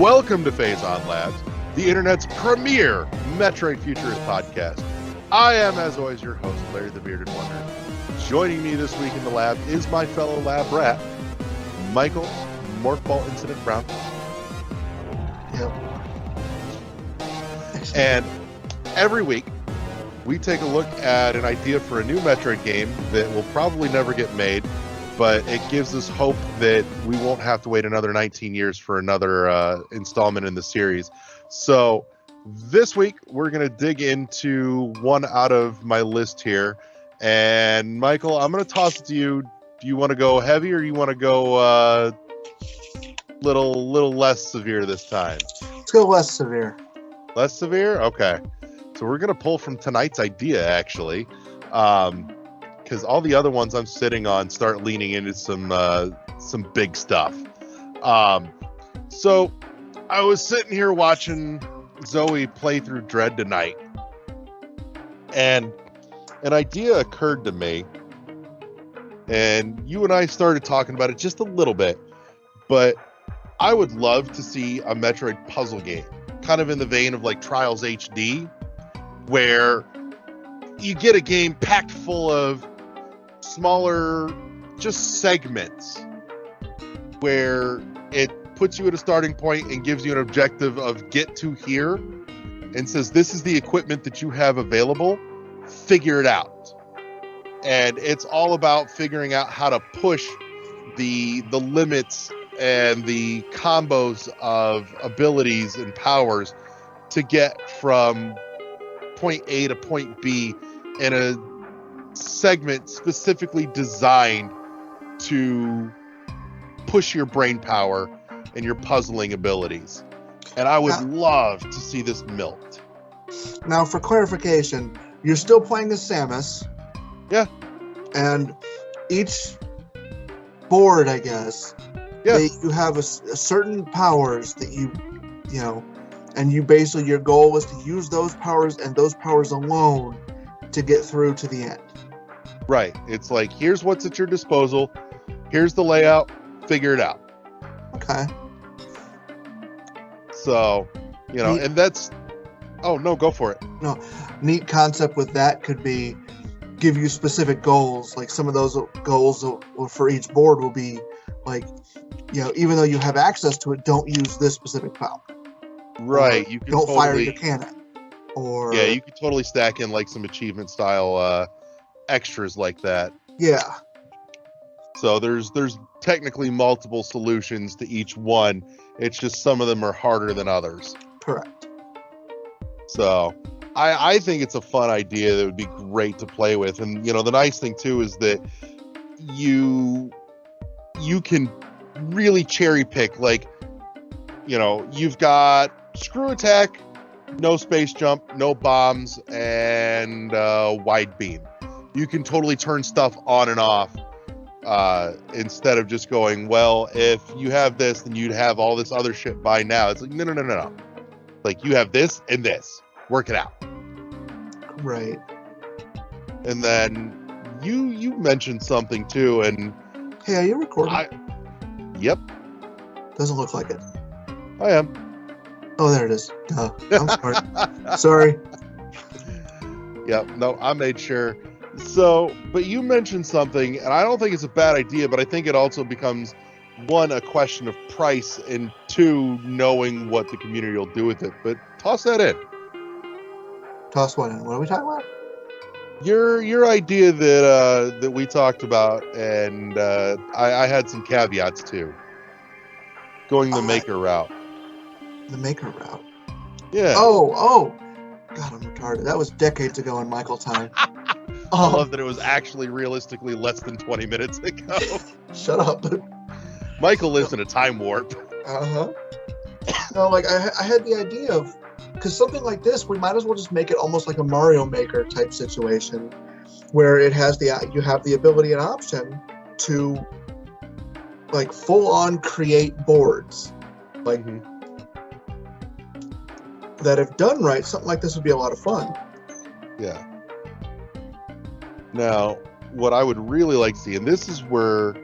Welcome to Phazon Labs, the internet's premier Metroid Futurist podcast. I am, as always, your host, Larry the Bearded Wonder. Joining me this week in the lab is my fellow lab rat, Michael Morphball Incident Brown. Yep. And every week, we take a look at an idea for a new Metroid game that will probably never get made, but it gives us hope that we won't have to wait another 19 years for another installment in the series. So this week, we're going to dig into one out of my list here. And Michael, I'm going to toss it to you. Do you want to go heavy or do you want to go little less severe this time? Let's go less severe. Less severe? Okay. So we're going to pull from tonight's idea, actually. Because all the other ones I'm sitting on start leaning into some big stuff. So I was sitting here watching Zoe play through Dread tonight, and an idea occurred to me, and you and I started talking about it just a little bit, but I would love to see a Metroid puzzle game, kind of in the vein of like Trials HD, where you get a game packed full of smaller just segments where it puts you at a starting point and gives you an objective of get to here and says this is the equipment that you have available, figure it out. And it's all about figuring out how to push the limits and the combos of abilities and powers to get from point A to point B in a segment specifically designed to push your brain power and your puzzling abilities. And I would love to see this milked. Now, for clarification, you're still playing as Samus. Yeah. And each board, I guess, yes, you have a certain powers that you know, and you basically, your goal is to use those powers and those powers alone to get through to the end. Right. It's like, here's what's at your disposal. Here's the layout. Figure it out. Okay. So, you know, and that's... Oh, no, go for it. No, neat concept with that could be give you specific goals. Like some of those goals for each board will be like, you know, even though you have access to it, don't use this specific power. Right. Or you can don't totally, fire your cannon. Or yeah, you could totally stack in like some achievement style extras like that. Yeah. So there's technically multiple solutions to each one. It's just some of them are harder than others. Correct. So I think it's a fun idea that would be great to play with. And, you know, the nice thing, too, is that you can really cherry pick. Like, you know, you've got screw attack, no space jump, no bombs, and wide beam. You can totally turn stuff on and off instead of just going, well, if you have this, then you'd have all this other shit by now. It's like, no. Like, you have this and this. Work it out. Right. And then you mentioned something, too, and... Hey, are you recording? Yep. Doesn't look like it. I am. Oh, there it is. Duh. I'm sorry. Sorry. Yep. No, I made sure. So, but you mentioned something, and I don't think it's a bad idea, but I think it also becomes, one, a question of price, and two, knowing what the community will do with it. But toss that in. Toss what in? What are we talking about? Your idea that we talked about, and I had some caveats too. Going the maker route. The maker route? Yeah. Oh. God, I'm retarded. That was decades ago in Michael time. I love that it was actually realistically less than 20 minutes ago. Shut up. Michael lives in a time warp. Uh-huh. No, like, I had the idea of... Because something like this, we might as well just make it almost like a Mario Maker type situation, where it has you have the ability and option to, like, full-on create boards. Like, that if done right, something like this would be a lot of fun. Yeah. Now, what I would really like to see, and this is where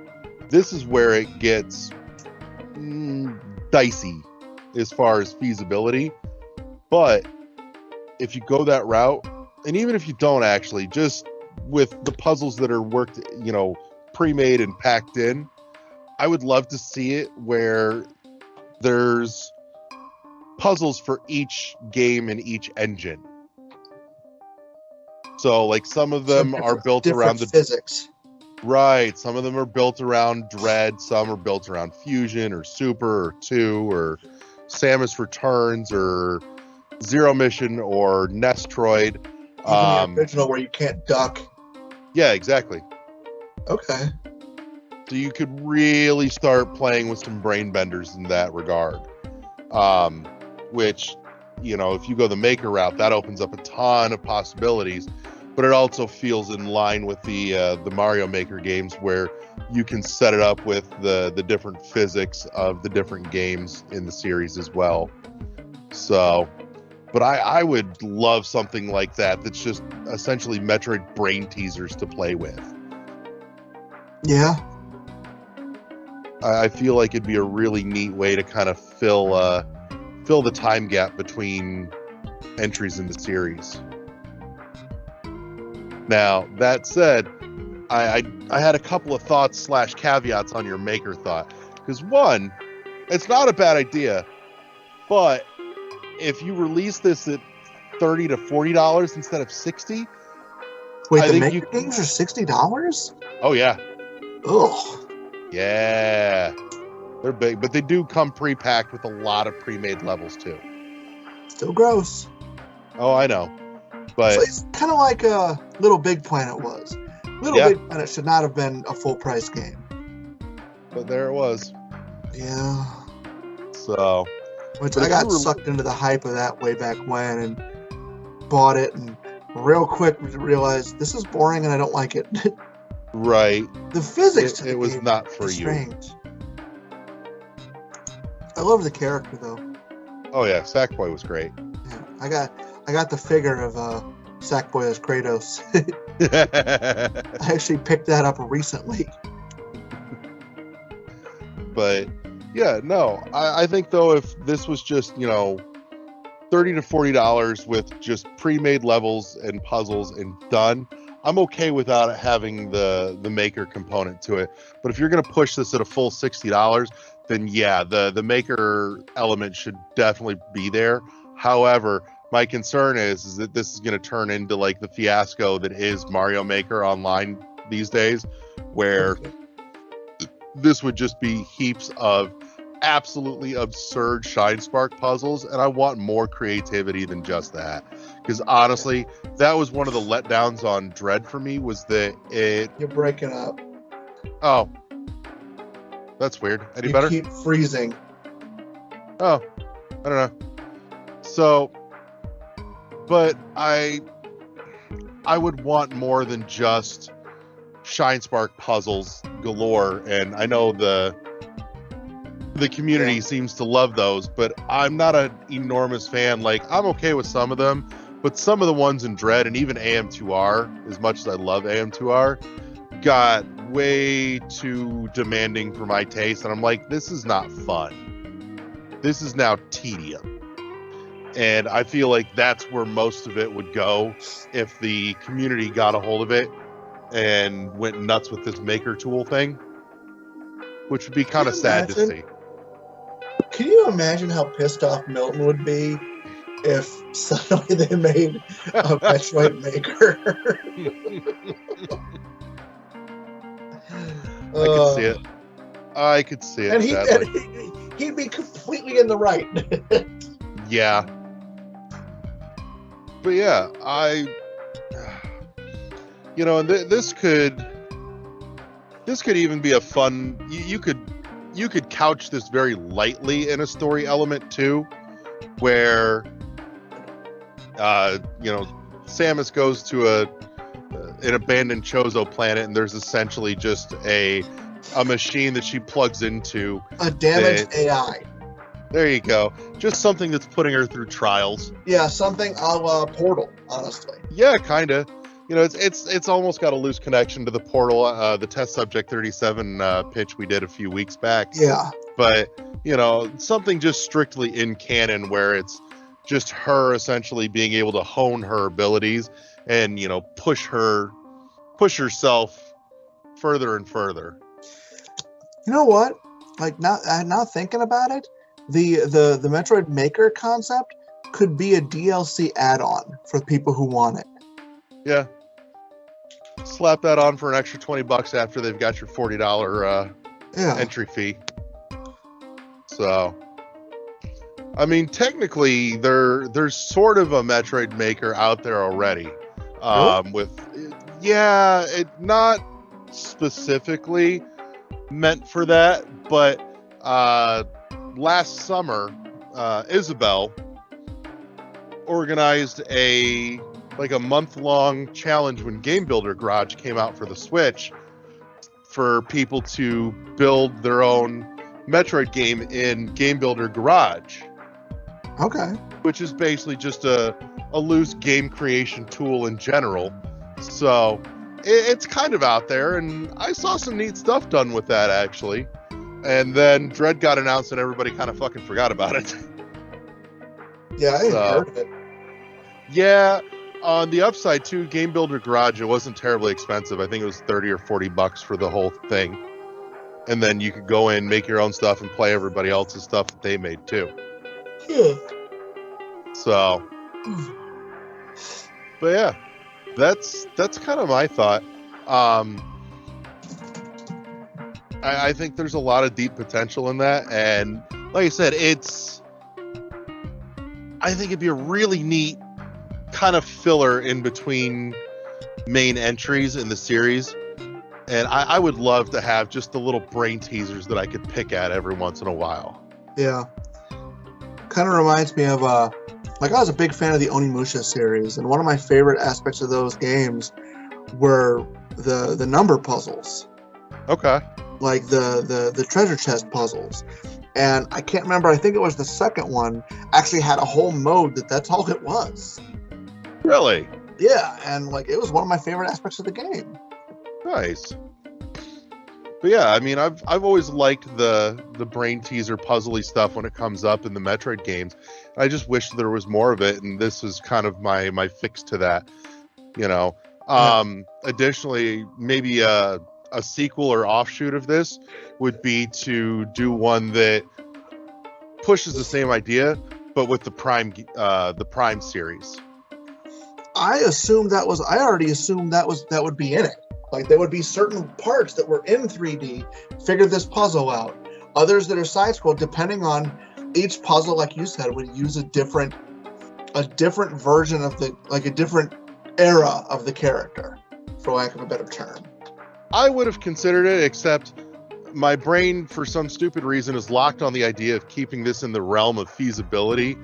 it gets dicey as far as feasibility. But if you go that route, and even if you don't actually, just with the puzzles that are worked, pre-made and packed in, I would love to see it where there's puzzles for each game and each engine. So like some of them are built around the physics. Right. Some of them are built around Dread, some are built around Fusion or Super or 2 or Samus Returns or Zero Mission or Nestroid. Even the original where you can't duck. Yeah, exactly. Okay. So you could really start playing with some brain benders in that regard. Which, if you go the Maker route, that opens up a ton of possibilities. But it also feels in line with the Mario Maker games where you can set it up with the different physics of the different games in the series as well. So, but I would love something like that that's just essentially Metroid brain teasers to play with. Yeah. I feel like it'd be a really neat way to kind of fill the time gap between entries in the series. Now, that said, I had a couple of thoughts / caveats on your Maker thought. Because one, it's not a bad idea, but if you release this at $30 to $40 instead of $60, wait, the Maker games are $60? Oh yeah. Ugh. Yeah, they're big, but they do come pre-packed with a lot of pre-made levels too. Still gross. Oh, I know. But so it's kind of like Little Big Planet was. Big Planet should not have been a full price game. But there it was. Yeah. So. Which I got sucked into the hype of that way back when and bought it and real quick realized this is boring and I don't like it. Right. The physics it was not for you. Strange. I love the character though. Oh yeah, Sackboy was great. Yeah, I got the figure of Sackboy as Kratos. I actually picked that up recently. But yeah, no, I think though if this was just $30 to $40 with just pre-made levels and puzzles and done, I'm okay without having the Maker component to it. But if you're going to push this at a full $60, then yeah, the Maker element should definitely be there. However, my concern is that this is going to turn into like the fiasco that is Mario Maker online these days, where this would just be heaps of absolutely absurd Shine Spark puzzles, and I want more creativity than just that. Because honestly, that was one of the letdowns on Dread for me, was that You're breaking up. Oh. That's weird. Any better? You keep freezing. Oh. I don't know. So, but I would want more than just Shine Spark puzzles galore, and I know the community seems to love those, but I'm not an enormous fan. Like, I'm okay with some of them, but some of the ones in Dread and even AM2R, as much as I love AM2R, got way too demanding for my taste, and I'm like, this is not fun. This is now tedium. And I feel like that's where most of it would go if the community got a hold of it and went nuts with this Maker tool thing, which would be kind of sad to see. Can you imagine how pissed off Milton would be if suddenly they made a Metroid Maker? I could see it. And he'd be completely in the right. Yeah. But yeah, and this could even be a fun. You could couch this very lightly in a story element too, where Samus goes to an abandoned Chozo planet, and there's essentially just a machine that she plugs into. A damaged AI. There you go. Just something that's putting her through trials. Yeah, something a la Portal, honestly. Yeah, kind of. It's almost got a loose connection to the Portal, the Test Subject 37 pitch we did a few weeks back. Yeah. But, something just strictly in canon where it's just her essentially being able to hone her abilities and, push herself further and further. You know what? Like now thinking about it, the Metroid Maker concept could be a DLC add-on for people who want it. Yeah. Slap that on for an extra $20 after they've got your $40 entry fee. So, I mean, technically, there's sort of a Metroid Maker out there already. Not specifically meant for that, but last summer, Isabel organized a month-long challenge when Game Builder Garage came out for the Switch for people to build their own Metroid game in Game Builder Garage. Okay. Which is basically just a loose game creation tool in general. So it's kind of out there, and I saw some neat stuff done with that, actually. And then Dread got announced, and everybody kind of fucking forgot about it. Yeah, I heard of it. Yeah, on the upside, too, Game Builder Garage, it wasn't terribly expensive. I think it was $30 or $40 for the whole thing. And then you could go in, make your own stuff, and play everybody else's stuff that they made, too. Yeah. So, but yeah, that's kind of my thought. I think there's a lot of deep potential in that, and like I said, I think it'd be a really neat kind of filler in between main entries in the series, and I would love to have just the little brain teasers that I could pick at every once in a while. Yeah. Kind of reminds me of I was a big fan of the Onimusha series, and one of my favorite aspects of those games were the number puzzles. Okay. Like the treasure chest puzzles. And I can't remember, I think it was the second one, actually had a whole mode that's all it was. Really? Yeah, and it was one of my favorite aspects of the game. Nice. But yeah, I mean, I've always liked the brain teaser puzzly stuff when it comes up in the Metroid games. I just wish there was more of it, and this is kind of my fix to that. Additionally, maybe a sequel or offshoot of this would be to do one that pushes the same idea, but with the Prime series. I already assumed that would be in it. There would be certain parts that were in 3D, figure this puzzle out. Others that are side scroll, depending on each puzzle, like you said, would use a different version of a different era of the character, for lack of a better term. I would have considered it, except my brain, for some stupid reason, is locked on the idea of keeping this in the realm of feasibility,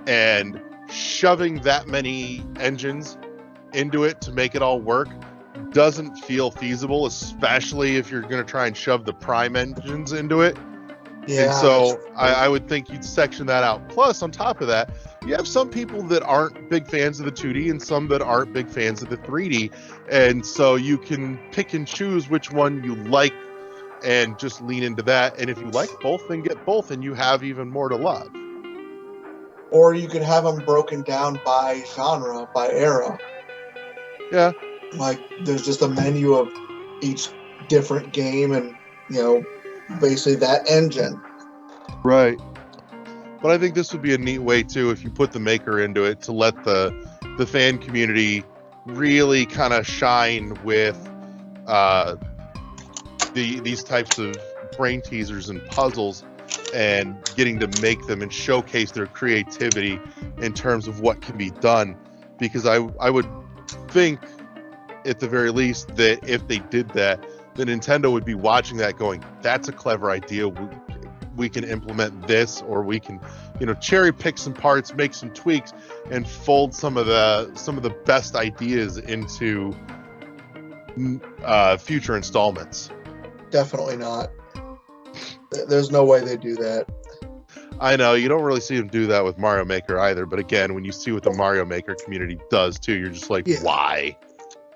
and shoving that many engines into it to make it all work doesn't feel feasible, especially if you're going to try and shove the Prime engines into it. Yeah, and so I would think you'd section that out. Plus, on top of that, you have some people that aren't big fans of the 2D and some that aren't big fans of the 3D. And so you can pick and choose which one you like and just lean into that. And if you like both, then get both, and you have even more to love. Or you could have them broken down by genre, by era. Yeah. There's just a menu of each different game and, basically that engine. Right. But I think this would be a neat way, too, if you put the maker into it, to let the fan community really kind of shine with these types of brain teasers and puzzles, and getting to make them and showcase their creativity in terms of what can be done. Because I would think, at the very least, that if they did that, the Nintendo would be watching that going, that's a clever idea. We can implement this, or we can, cherry pick some parts, make some tweaks, and fold some of the best ideas into future installments. Definitely not. There's no way they do that. I know, you don't really see them do that with Mario Maker either, but again, when you see what the Mario Maker community does too, you're just like, why?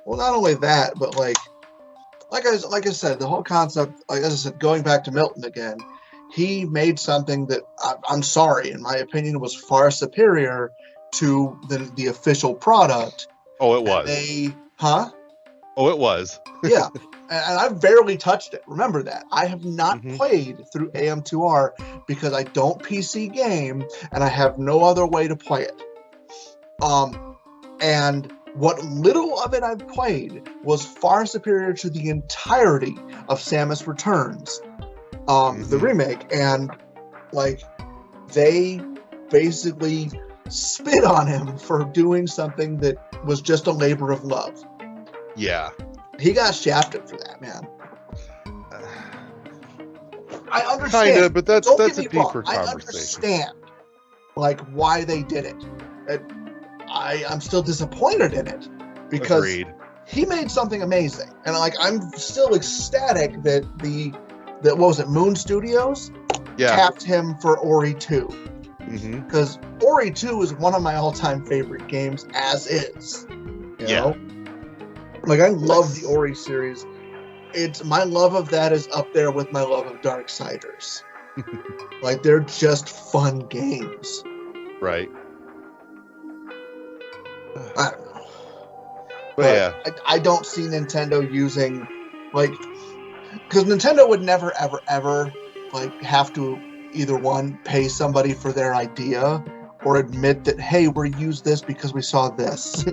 Well, not only that, but like I said, the whole concept, as I said, going back to Milton again, he made something that I'm sorry, in my opinion, was far superior to the official product. Oh, it was. Oh, it was. Yeah. And I've barely touched it. Remember that. I have not played through AM2R because I don't PC game and I have no other way to play it. And what little of it I've played was far superior to the entirety of Samus Returns, the remake. And, like, they basically spit on him for doing something that was just a labor of love. Yeah. He got shafted for that, man. I understand. Kinda, but that's a deeper conversation. I understand, like, why they did it. I'm still disappointed in it because he made something amazing, and like I'm still ecstatic that what was it, Moon Studios tapped him for Ori 2. Because Ori 2 is one of my all-time favorite games as is. You know? Like, I love the Ori series. My love of that is up there with my love of Darksiders. Like, they're just fun games. Right. I don't know. But I don't see Nintendo using, like, because Nintendo would never, ever, ever, like, have to either one, pay somebody for their idea or admit that, hey, we used this because we saw this.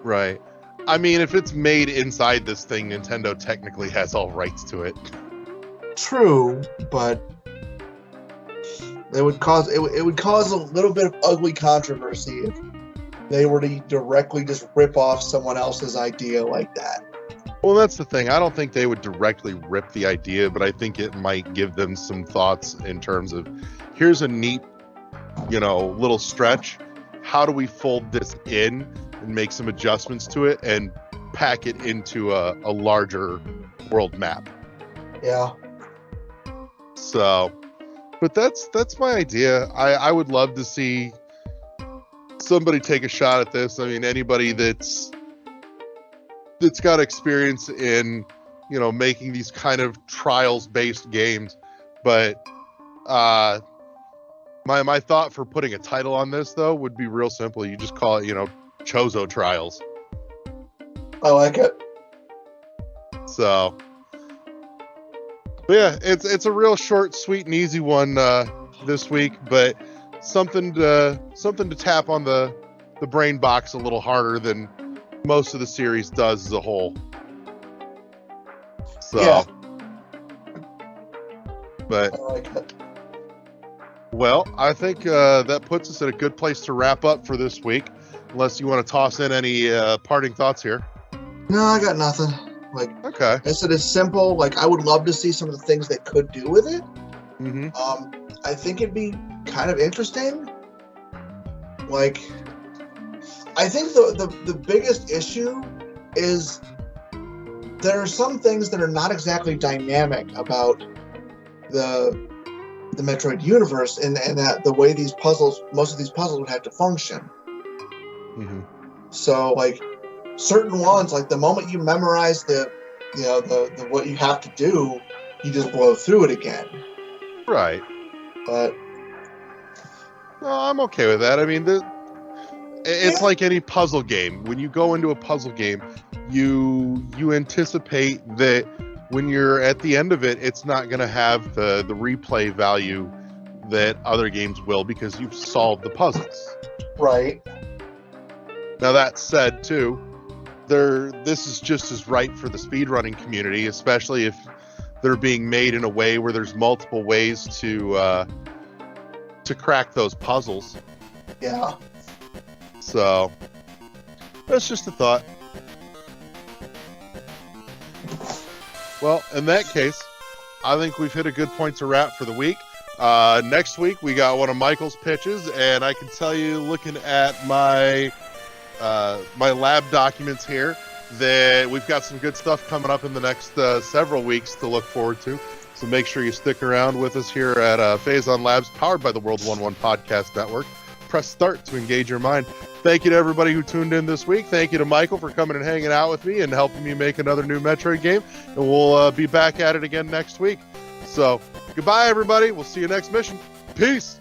Right. I mean, if it's made inside this thing, Nintendo technically has all rights to it. True, but it would cause a little bit of ugly controversy if they were to directly just rip off someone else's idea like that. Well, that's the thing. I don't think they would directly rip the idea, but I think it might give them some thoughts in terms of, here's a neat, little stretch. How do we fold this in and make some adjustments to it and pack it into a larger world map? Yeah. So, but that's my idea. I would love to see somebody take a shot at this. I mean, anybody that's got experience in, making these kind of trials-based games. But my thought for putting a title on this, though, would be real simple. You just call it, Chozo Trials. I like it. So, but yeah, it's a real short, sweet, and easy one this week, but something to tap on the brain box a little harder than most of the series does as a whole. So, yeah. But I like it. Well, I think that puts us at a good place to wrap up for this week. Unless you want to toss in any parting thoughts here. No, I got nothing. Like, okay. I said it's simple. Like, I would love to see some of the things they could do with it. I think it'd be kind of interesting. Like, I think the biggest issue is there are some things that are not exactly dynamic about the Metroid universe, and that the way most of these puzzles would have to function. So, like, certain ones, like the moment you memorize the what you have to do, you just blow through it again. Right. But no, I'm okay with that. I mean, it's like any puzzle game. When you go into a puzzle game, you anticipate that when you're at the end of it, it's not going to have the replay value that other games will because you've solved the puzzles. Right. Now, that said, too, this is just as right for the speedrunning community, especially if they're being made in a way where there's multiple ways to crack those puzzles. Yeah. So, that's just a thought. Well, in that case, I think we've hit a good point to wrap for the week. Next week, we got one of Michael's pitches, and I can tell you, looking at my lab documents here, that we've got some good stuff coming up in the next several weeks to look forward to. So make sure you stick around with us here at Phazon Labs, powered by the World 1-1 Podcast Network. Press start to engage your mind. Thank you to everybody who tuned in this week. Thank you to Michael for coming and hanging out with me and helping me make another new Metroid game. And we'll be back at it again next week. So Goodbye, everybody. We'll see you next mission. Peace.